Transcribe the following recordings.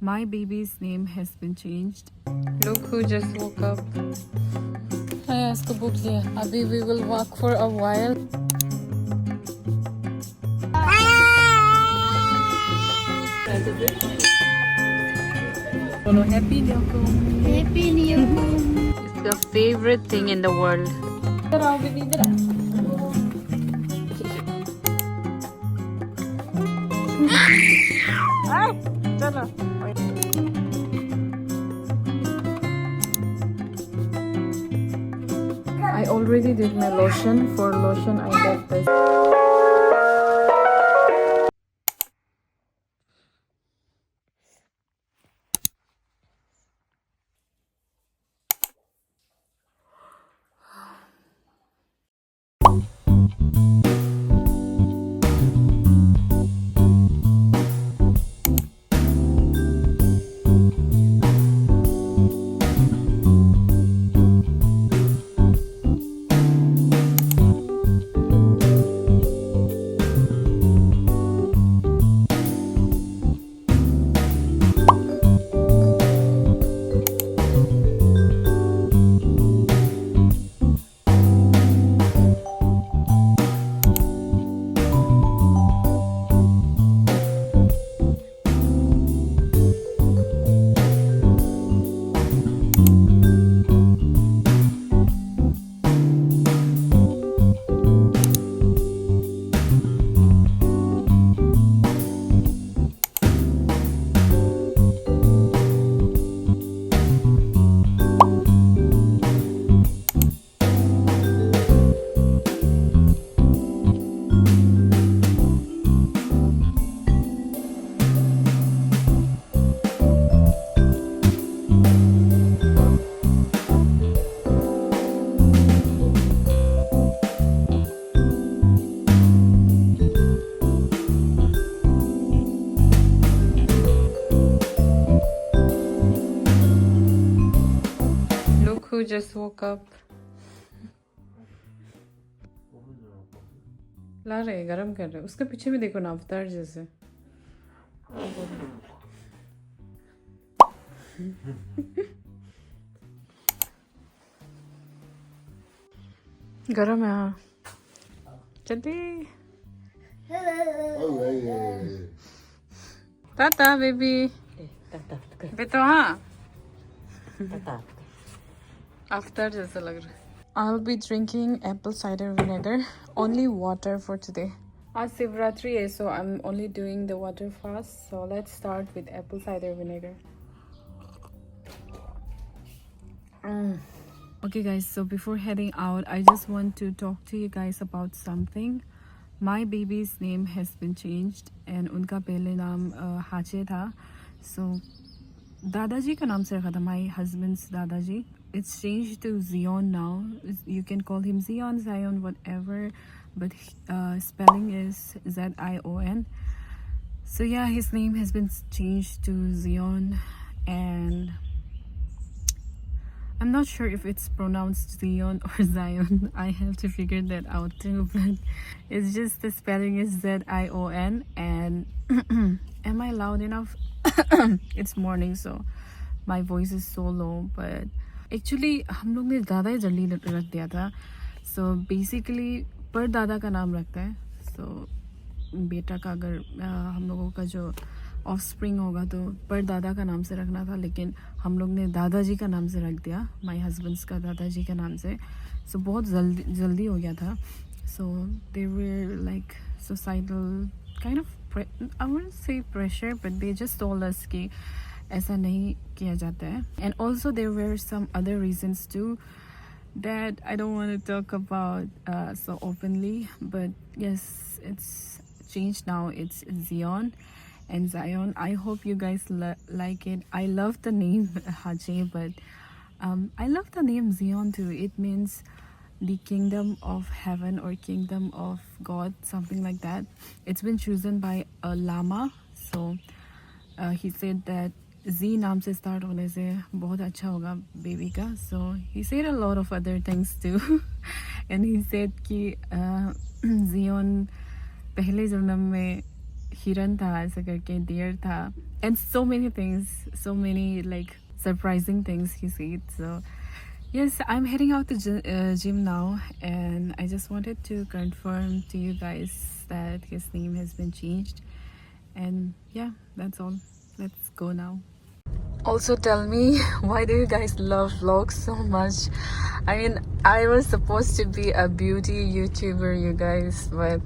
My baby's name has been changed. Look who just woke up. हाँ इसको book लिया. अभी we will walk for a while. Happy Nyoko. Happy New Year. It's the favorite thing in the world. I already did my lotion. For lotion, I got this. Look who just woke up. ला रहे गरम कर रहे. उसके पीछे भी देखो ना अवतार जैसे. गरम है हाँ. चलते. टाटा बेबी. बेटो हाँ. After जैसा लग रहा है. I'll be drinking apple cider vinegar. Only water for today. आज शिवरात्रि है, so I'm only doing the water fast. So let's start with apple cider vinegar. Okay guys, so before heading out, I just want to talk to you guys about something. My baby's name has been changed and उनका पहले नाम हाचे था. So दादाजी का नाम से रखा था, my husband's दादाजी. It's changed to Zion now. You can call him Zion, Zion, whatever, but spelling is Z-I-O-N. So yeah, his name has been changed to Zion, and I'm not sure if it's pronounced Zion or Zion. I have to figure that out too, but it's just the spelling is Z-I-O-N. And am I loud enough? It's morning, so my voice is so low, but actually हम लोग ने ज़्यादा ही जल्दी रख दिया था. So basically पर दादा का नाम रखता है. सो बेटा का अगर हम लोगों का जो ऑफ स्प्रिंग होगा तो पर दादा का नाम से रखना था, लेकिन हम लोग ने दादाजी का नाम से रख दिया, माय हस्बैंड्स का दादाजी का नाम से. सो बहुत जल्दी हो गया था. So they were like societal kind of, I wouldn't say pressure, but they just told us कि ऐसा नहीं किया जाता है. And also there were some other reasons to that I don't want to talk about so openly, but yes, it's changed now. It's Zion and Zion. I hope you guys like it. I love the name Haje, but I love the name Zion too. It means the kingdom of heaven or kingdom of God, something like that. It's been chosen by a lama, so he said that Z नाम से start होने से बहुत अच्छा होगा baby का. So he said a lot of other things too. And he said कि जियोन पहले जन्म में हिरन था ऐसा करके, डियर था. and so many things, so many like surprising things he said. So yes, I'm heading out to gym now, and I just wanted to confirm to you guys that his name has been changed. And yeah, that's all. Let's go now. Also, tell me, why do you guys love vlogs so much? I mean, I was supposed to be a beauty YouTuber, you guys, but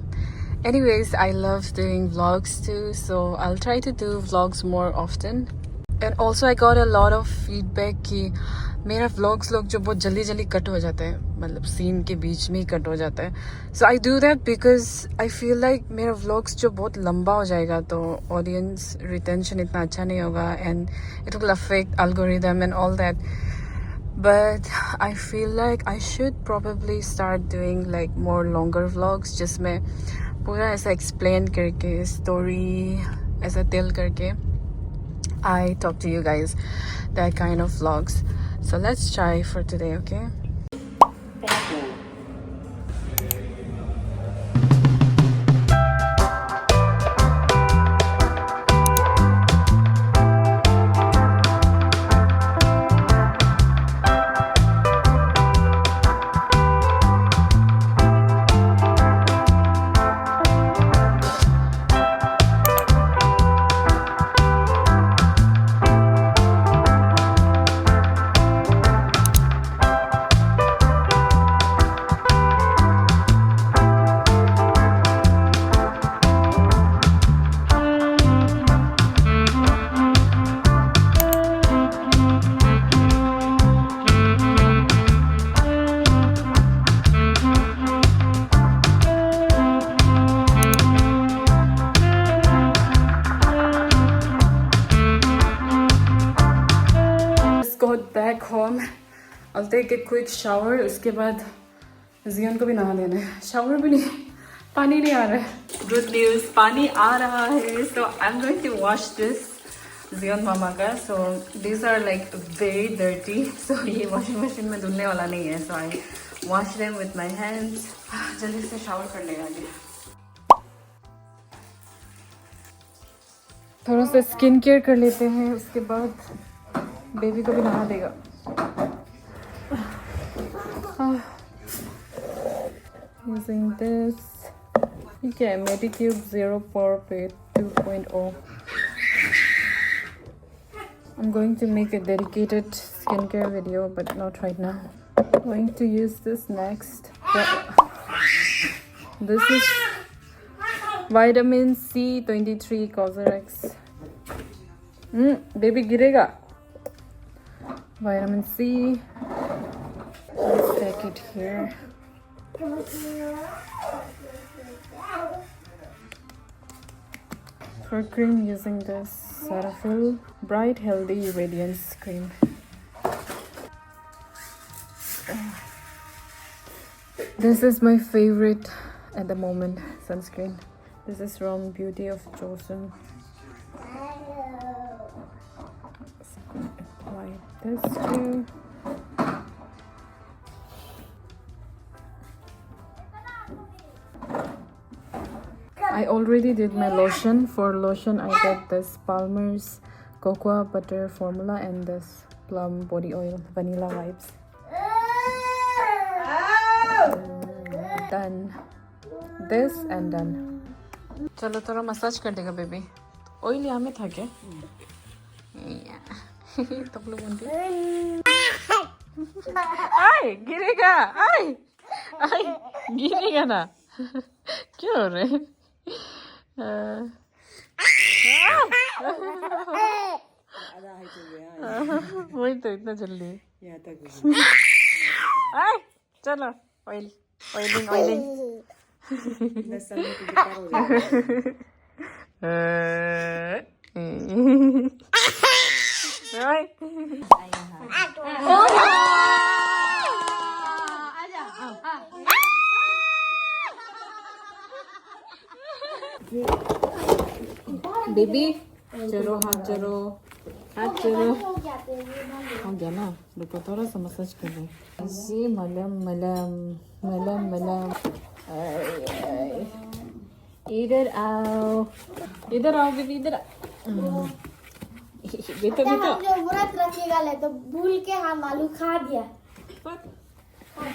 anyways, I love doing vlogs too, so I'll try to do vlogs more often. And also I got a lot of feedback कि मेरा vlogs लोग जो बहुत जल्दी जल्दी cut हो जाते हैं, मतलब सीन के बीच में ही कट हो जाता है. So I do that because I feel like मेरा vlogs जो बहुत लंबा हो जाएगा तो audience retention इतना अच्छा नहीं होगा, and it will affect algorithm and all that. But I feel like I should probably start doing like more longer vlogs जिसमें पूरा ऐसा explain करके story ऐसा tell करके I talk to you guys, that kind of vlogs. So let's try for today, okay? Got back home. I'll take a quick shower. उसके बाद जियन को भी नहा देना है. Shower भी नहीं, पानी नहीं आ रहा है. Good news, पानी आ रहा है. So I'm going to wash this जियन मामा का. So these are like very dirty. So ये washing machine में धुलने वाला नहीं है. So I wash them with my hands. जल्दी से shower कर लेगा जी. थोड़ा सा स्किन केयर कर लेते हैं. उसके बाद बेबी को भी नहा देगा. Using this, okay, Medicube Zero Pore Pit 2.0. I'm going to make a dedicated skincare video, but not right now. I'm going to use this next. This is Vitamin C 23 Cosrx. Baby गिरेगा. Vitamin C. Let's take it here. For cream, using this Cetaphil Bright Healthy Radiance Cream. This is my favorite at the moment sunscreen. This is from Beauty of Joseon. Apply this too. I already did my lotion. For lotion, I got this Palmer's Cocoa Butter Formula and this Plum Body Oil Vanilla Vibes. Done. This and done. चलो थोड़ा massage कर देगा baby. Oil यहाँ में था क्या? तब लोग बोलते आए गिरेगा. आए आए गिरेगा ना. क्यों हो रहे? वही तो इतना जल्दी. आए चलो ऑयल ऑयलिंग ऑयलिंग. बेबी चलो हाथ चलो हाथ चलो. हो गया ना. देखो थोड़ा सा मसाज कर दे. जी मलम मलम मलम मलम. इधर आओ बेबी इधर आओ. बेटा हम जो व्रत रखेगा ले तो भूल के हम आलू खा दिया।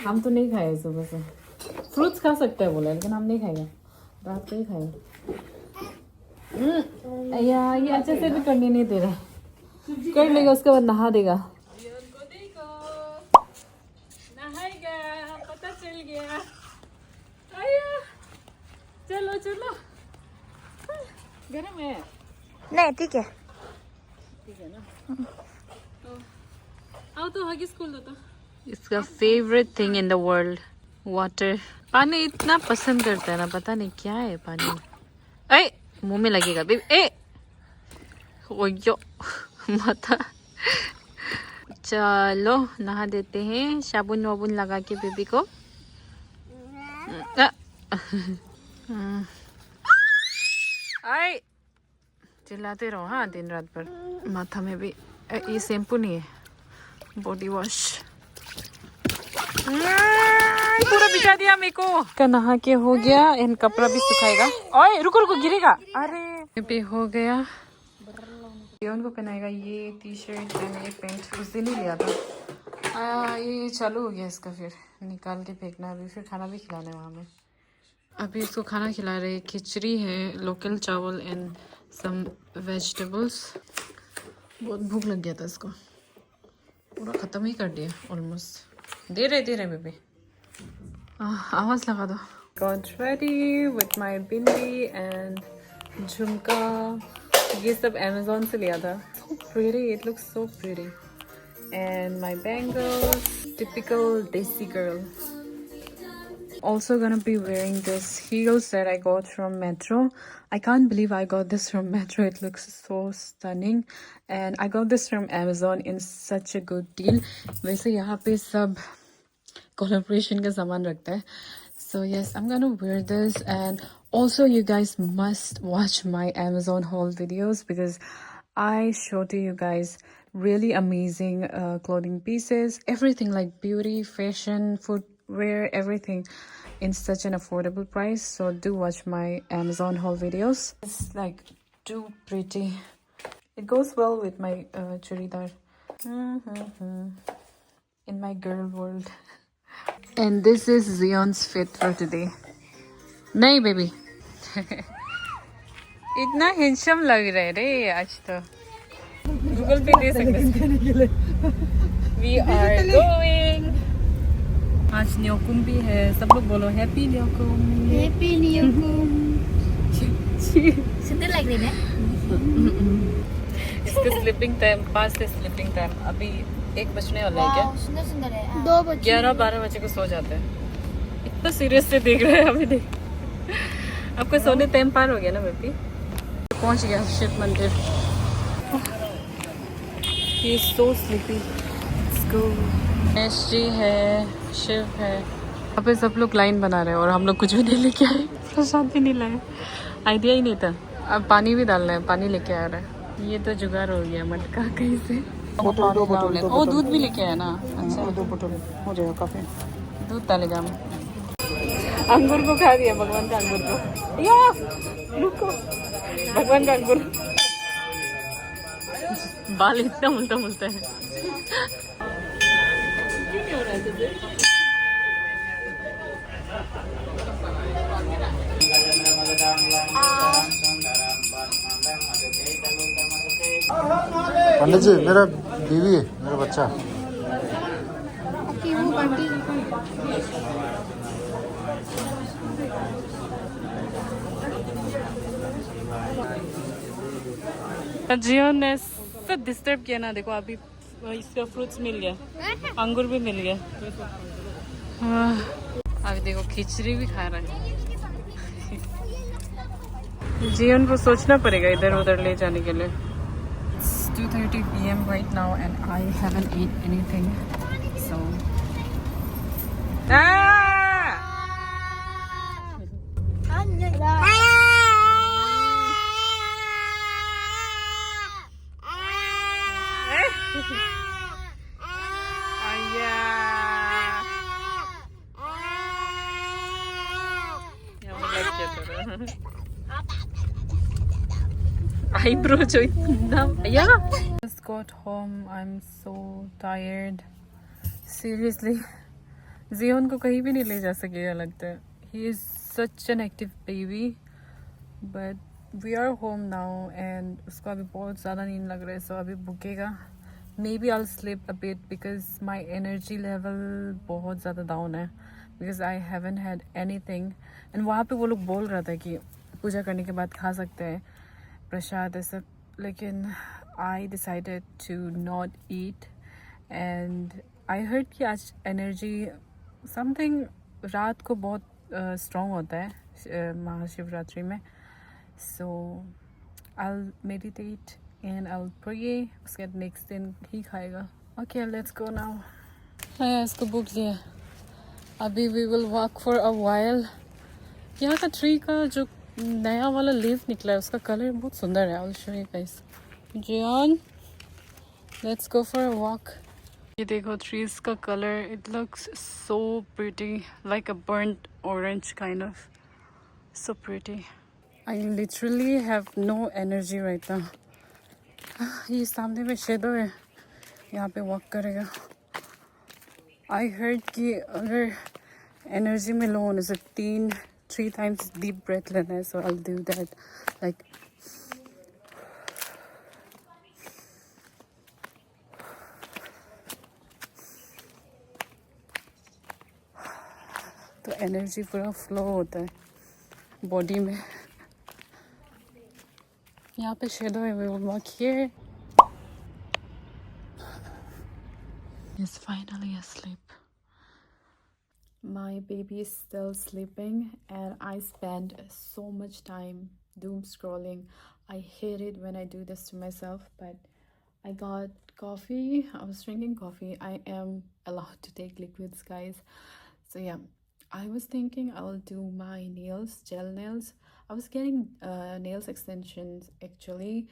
हम तो नहीं खाए सुबह से। फ्रूट्स खा सकते हैं बोला, लेकिन हम नहीं खाएंगे, रात को ही खाएंगे। ये अच्छे से भी करने नहीं दे रहा। कर लेगा उसके बाद नहा देगा। नहाएगा, पता चल गया। चलो चलो, गरम है? नहीं ठीक है। ठीक है ना? आओ तो हगिस खोल दो तो। इसका favourite thing in the world, water. पानी इतना पसंद करता है ना, पता नहीं क्या है पानी में। ए मुंह में लगेगा बेबी। ए ओयो माता। चलो नहा देते हैं, साबुन वाबुन लगा के बेबी को। आई चिल्लाते रहो हाँ दिन रात पर। माथा में भी ये शैम्पू नहीं है, बॉडी वॉश। पूरा बिछा दिया मेरे को। का नहा के हो गया, इन कपड़ा भी सुखाएगा। ओए रुको रुको, गिरेगा। अरे भी हो गया। उनको पहनाएगा ये टी शर्ट एंड ये पैंट, उस दिन ही लिया था। ये चालू हो गया इसका, फिर निकाल के फेंकना। अभी फिर खाना भी खिलाना है वहाँ में। अभी इसको खाना खिला रहे, खिचड़ी है, लोकल चावल एंड सम वेजिटेबल्स। बहुत भूख लग गया था इसको, पूरा ख़त्म ही कर दिया ऑलमोस्ट। दे रहे बेबी। आवाज़ लगा दो। Got ready with my bindi and झुमका। ये सब Amazon से लिया था। So pretty, it looks so pretty. And my bangles, typical desi girl. Also gonna be wearing this heels that I got from Metro. I can't believe I got this from Metro. It looks so stunning. And I got this from Amazon in such a good deal. वैसे यहाँ पे सब collaboration का सामान रखता है. So yes, I'm gonna wear this. And also you guys must watch my Amazon haul videos because I show to you guys really amazing clothing pieces, everything like beauty, fashion, footwear, everything in such an affordable price. So do watch my Amazon haul videos. It's like too pretty. It goes well with my churidar. In my girl world. And this is Zion's fit for today. Nahi baby. इतना handsome लग रहा है रे आज तो। Google पे दे सकते हैं। We are going. आज न्योकुम भी है, सब लोग बोलो हैप्पी न्योकुम। हैप्पी न्योकुम। सुंदर लग रही है। इसका स्लीपिंग टाइम 5 से स्लीपिंग टाइम अभी 1 बजने वाला है क्या? सुंदर सुंदर है। 2 बजे 11-12 बजे को सो जाते हैं। इतना सीरियस से देख रहे हैं अभी देख। आपका सोने टाइम पार हो गया ना बेबी? पहुंच गया शिव मंदिर। He is so sleepy. Let's go. Ganesh ji है, शिव है। यहाँ पे सब लोग लाइन बना रहे हैं और हम लोग कुछ भी नहीं लेके आए। प्रसाद भी नहीं लाए, आइडिया ही नहीं था। अब पानी भी डालना है, पानी लेके आ रहा है। ये तो जुगाड़ हो गया मटका कहीं से। ओ दूध भी लेके आया ना। अच्छा 2 बोतल हो जाएगा काफी। दूध डालेगा हम। अंगूर को खा दिया, भगवान का अंगूर को। या रुको, भगवान का अंगूर। बाल इतना उल्टा मुलता है। क्यों हो रहा है तुझे? पंडित जी मेरा बीवी है, मेरा बच्चा। ओके वो बंटी। जियो ने सब डिस्टर्ब किया ना। देखो अभी इसका फ्रूट्स मिल गया, अंगूर भी मिल गया। अभी देखो खिचड़ी भी खा रहा है। जियोन को सोचना पड़ेगा इधर उधर ले जाने के लिए। It's 2:30 PM right now and I haven't eaten anything. So eyebrow जो इतना yeah. Just got home. I'm so tired. Seriously, Zion को कहीं भी नहीं ले जा सकेगा लगता है. He is such an active baby, but we are home now and उसको अभी बहुत ज़्यादा नींद लग रहा है, so अभी भूखेगा. Maybe I'll sleep a bit because my energy level बहुत ज़्यादा down है because I haven't had anything. And वहाँ पे वो लोग बोल रहा था कि पूजा करने के बाद खा सकते हैं प्रसाद ये सब, लेकिन I decided to not eat. And I heard कि आज energy something रात को बहुत strong होता है महाशिवरात्रि में. So I'll meditate and I'll pray. उसके बाद next दिन ही खाएगा. Okay, let's go now. हाँ, इसको बुक लिया. अभी we will walk for a while. यहाँ का ट्री का जो नया वाला लीफ निकला है उसका कलर बहुत सुंदर है. I'll show you guys. Jian, let's go for a walk. ये देखो trees का color. It looks so pretty, like a burnt orange kind of. So pretty. I literally have no energy right now. ये सामने में shadow है, यहाँ पे walk करेगा. I heard कि अगर एनर्जी में लो होने से 3 times deep breath लेना है, so I'll do that. Like तो एनर्जी पूरा फ्लो होता है बॉडी में. यहाँ पे शेडो है. We will walk here. He's finally asleep. My baby is still sleeping and I spend so much time doom scrolling. I hate it when I do this to myself, but I got coffee. I was drinking coffee. I am allowed to take liquids, guys. So yeah, I was thinking I'll do my nails, gel nails. I was getting nails extensions actually,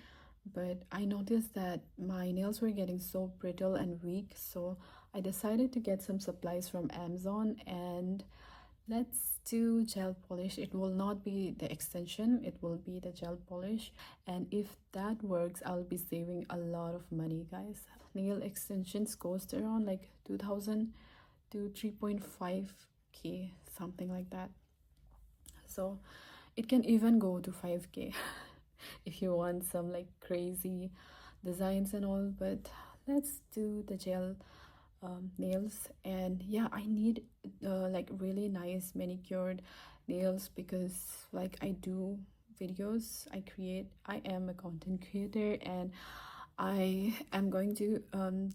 but I noticed that my nails were getting so brittle and weak, so I decided to get some supplies from Amazon and let's do gel polish. It will not be the extension, it will be the gel polish, and if that works I'll be saving a lot of money, guys. Nail extensions cost around like 2,000 to 3.5k, something like that. So it can even go to 5k if you want some like crazy designs and all, but let's do the gel nails. And yeah, I need like really nice manicured nails because like I do videos, I am a content creator and I am going to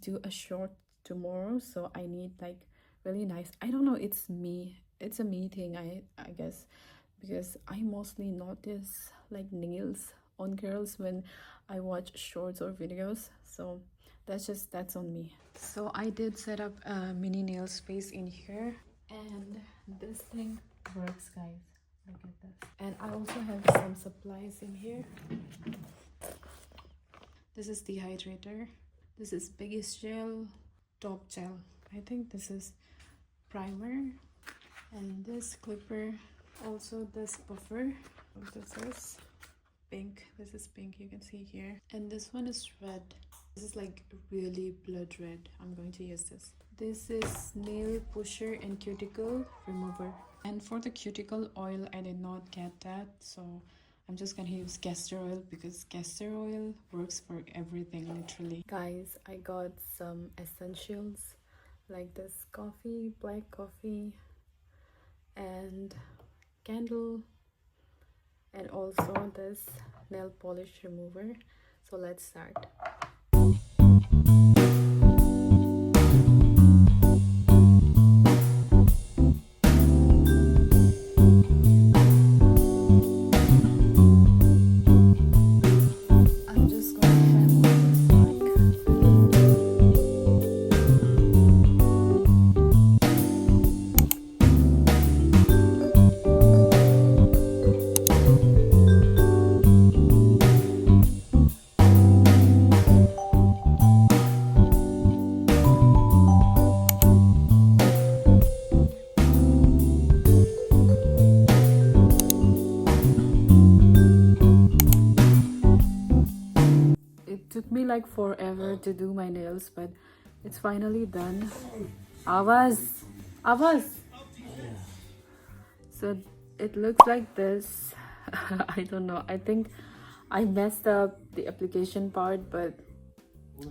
do a short tomorrow, so I need like really nice, I don't know, it's a me thing, I guess, because I mostly notice like nails on girls when I watch shorts or videos, so that's on me. So I did set up a mini nail space in here and this thing works, guys. Look at this. And I also have some supplies in here. This is dehydrator, this is biggest gel, top gel, I think this is primer, and this clipper, also this buffer. This is pink, you can see here, and this one is red. This is like really blood red. I'm going to use this. This is nail pusher and cuticle remover, and for the cuticle oil I did not get that, so I'm just gonna use castor oil because castor oil works for everything literally. Guys, I got some essentials like this coffee, black coffee, and candle, and also this nail polish remover. So let's start. like forever to do my nails, but it's finally done. Avaz. So it looks like this. I don't know. I think I messed up the application part, but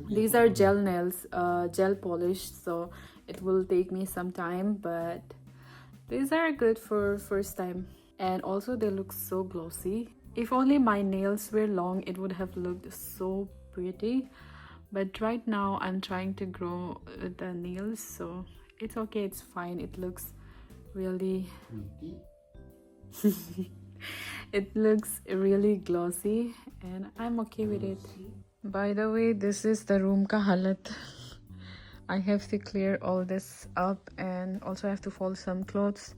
these are gel nails, gel polish, so it will take me some time, but these are good for first time. And also they look so glossy. If only my nails were long, it would have looked so pretty, but right now I'm trying to grow the nails, so it's okay, it's fine. It looks really it looks really glossy and I'm okay with it. By the way, this is the room ka halat. I have to clear all this up and also have to fold some clothes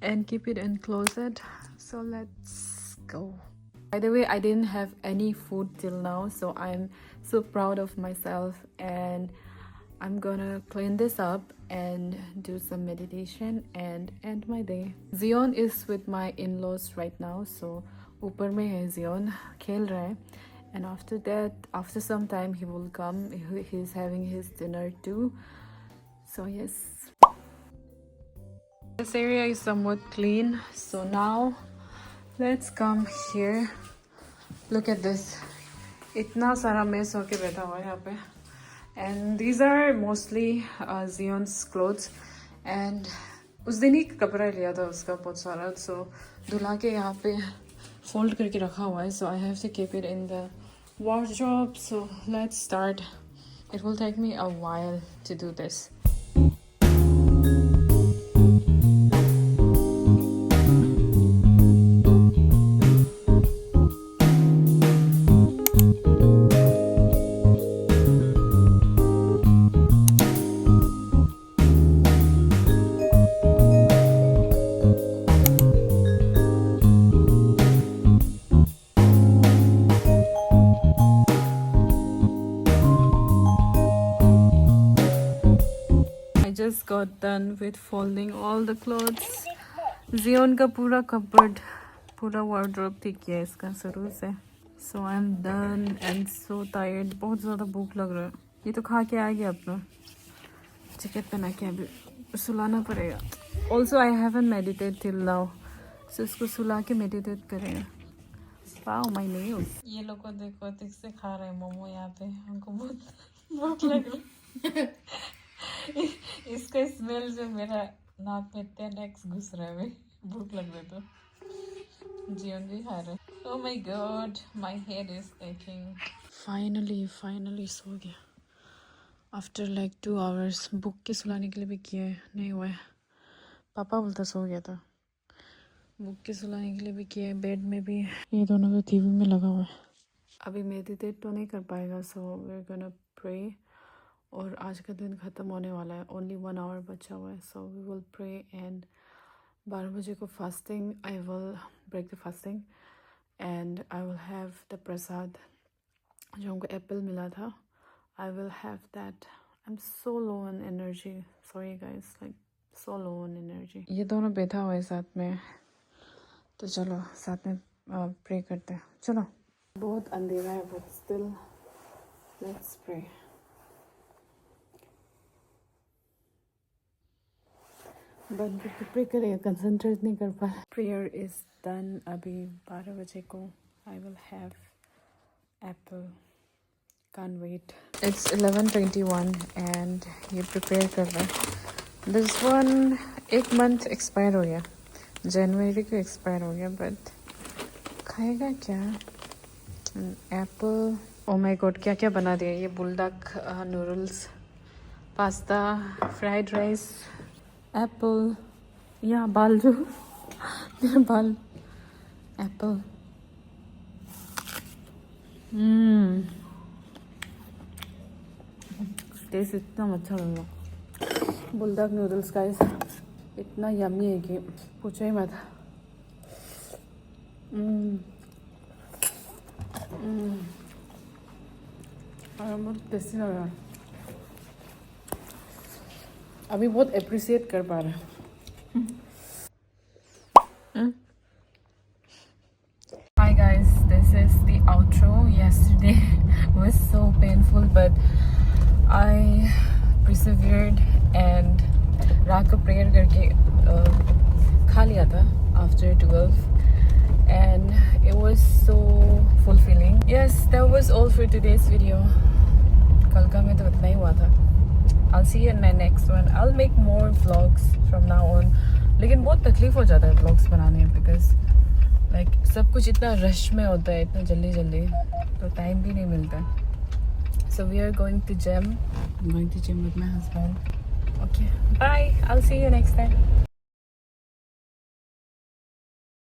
and keep it in closet. So let's go. By the way, I didn't have any food till now, so I'm so proud of myself, and I'm gonna clean this up and do some meditation and end my day. Zion is with my in-laws right now, so upar mein hai Zion, khel raha hai. And after that, after some time, he will come. He's having his dinner too. So yes. This area is somewhat clean. So now, let's come here. Look at this. Itna sara mess hoke baitha hua hai yahan pe. And these are mostly Zion's clothes. And उस दिन ही कपड़ा लिया था उसका बहुत सारा. So धुला के यहाँ पे fold करके रखा हुआ है. So I have to keep it in the wardrobe. So let's start. It will take me a while to do this. Just got done with folding all the clothes. Zion का पूरा cupboard, पूरा wardrobe ठीक किया है इसका शुरू से. So I'm done and so tired. बहुत ज़्यादा भूख लग रहा है. ये तो खा के आ गया अपना. जैकेट पहना के अभी सुलाना पड़ेगा. Also I haven't meditated till now. So इसको सुला के meditate करेंगे. Wow, my nails. ये लोग को देखो ठीक से खा रहे हैं मोमो यहाँ पे. हमको बहुत भूख लग रही है. इसका स्मेल जो मेरा नाक में 10x घुस रहा है. भूख लग रही तो जीवन भी खा रहे. Oh my god, my head is aching. Finally सो गया. After like 2 hours. बुक के सुलाने के लिए भी किया है, नहीं हुआ है. पापा बोलता सो गया था. बुक के सुलाने के लिए भी किया है. बेड में भी ये दोनों तो टीवी में लगा हुआ है. अभी मेडिटेट तो नहीं कर पाएगा. So we're gonna pray. और आज का दिन ख़त्म होने वाला है. Only 1 hour बचा हुआ है. So we will pray and 12 बजे को fasting. I will break the fasting and I will have the prasad जो हमको एप्पल मिला था. I will have that. I'm so low on energy. Sorry guys, like so low on energy. ये दोनों बैठा हुआ है साथ में, तो चलो साथ में pray करते हैं. चलो. बहुत अंधेरा है but still let's pray. बंद करके प्रे करेगा, कंसंट्रेट नहीं कर पा रहा. Prayer is done. अभी 12 बजे को I will have apple. Can't wait. It's 11:21 and ये प्रिपेयर कर रहा है. दिस वन 1 मंथ एक्सपायर हो गया. जनवरी को एक्सपायर हो गया. बट खाएगा क्या? एप्पल. ओ माय गॉड, क्या क्या बना दिया. ये bulldog noodles, pasta, fried rice, Apple. या बाल जो मेरा बाल. एप्पल. टेस्ट इतना अच्छा लग रहा. बुलडॉग नूडल्स का इतना यम्मी है कि पूछो ही मत. बहुत टेस्टी लग रहा है. अभी बहुत अप्रिशिएट कर पा रहे हैं. Hi guys, this is the outro. Yesterday was so painful, but I persevered and रात को prayer करके खा लिया था after 12, and it was so fulfilling. Yes, that was all for today's video. कल का में तो इतना ही हुआ था. I'll see you in my next one. I'll make more vlogs from now on. लेकिन बहुत तकलीफ हो जाता है vlogs बनाने में, because like सब कुछ इतना rush में होता है, इतना जल्दी तो time भी नहीं मिलता. So we are going to gym. I'm going to gym with my husband. Okay, bye. I'll see you next time.